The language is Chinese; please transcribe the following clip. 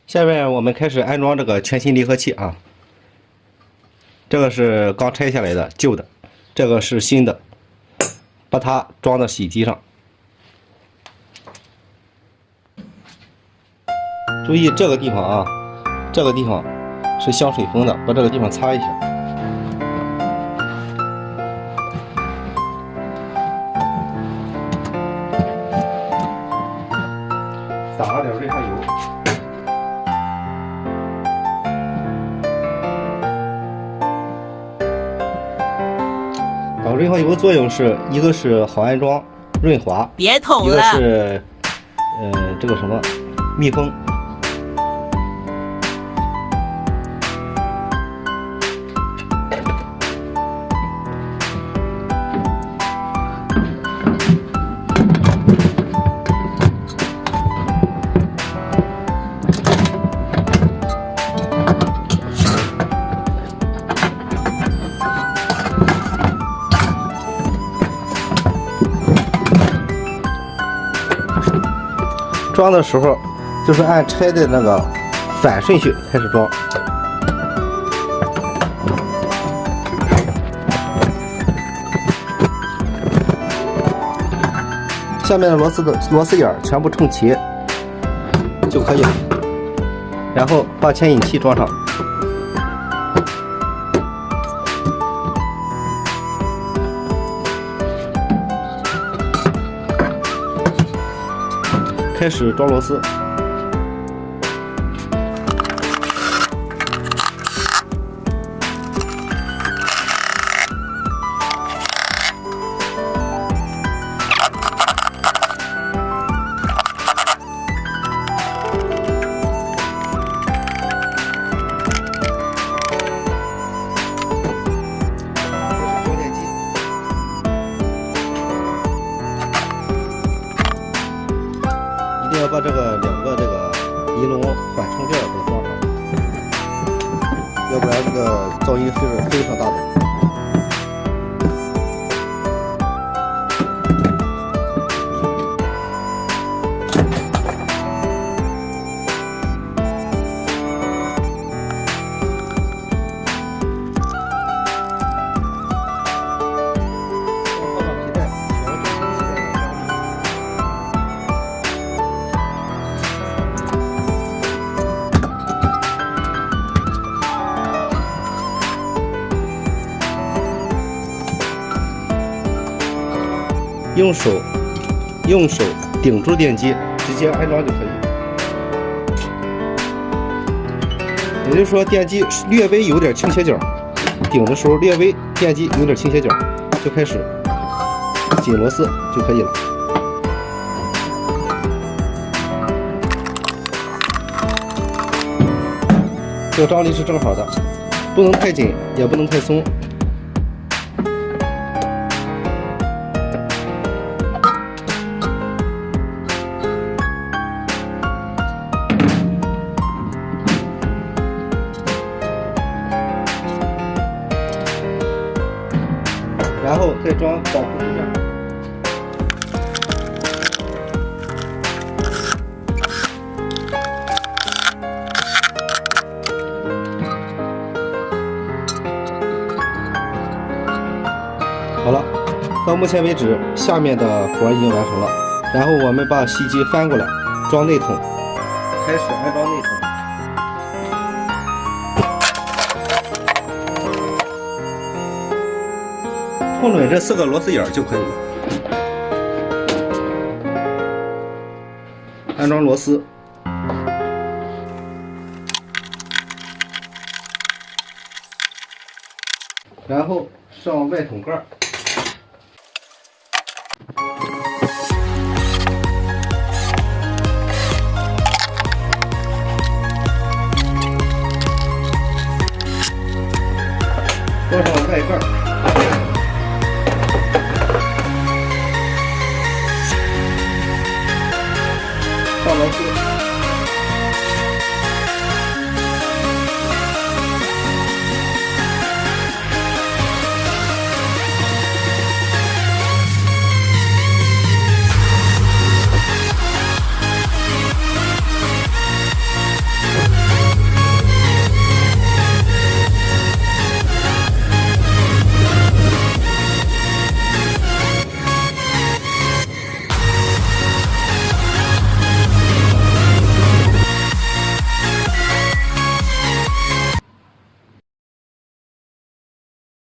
下面我们开始安装这个全新离合器啊。这个是刚拆下来的旧的，这个是新的，把它装到洗衣机上。注意这个地方啊，这个地方是香水封的，把这个地方擦一下。撒了点润滑油。润滑油的作用是一个是好安装、润滑，别捅了。一个是这个什么密封。装的时候就是按拆的那个反顺序开始装。下面的螺丝眼全部冲齐就可以了，然后把牵引器装上。开始装螺丝，一定要把两个尼龙缓冲垫给它装上，要不然这个噪音是非常大的。用手顶住电机，直接安装就可以。也就是说，电机略微有点倾斜角，顶的时候略微电机有点倾斜角，就开始紧螺丝就可以了。这个张力是正好的，不能太紧，也不能太松。然后再装保护支架。好了，到目前为止，下面的活已经完成了。然后我们把洗衣机翻过来，装内桶，开始安装内桶。碰准这4个螺丝眼就可以了。安装螺丝，然后上外桶盖。装上外盖。上螺丝。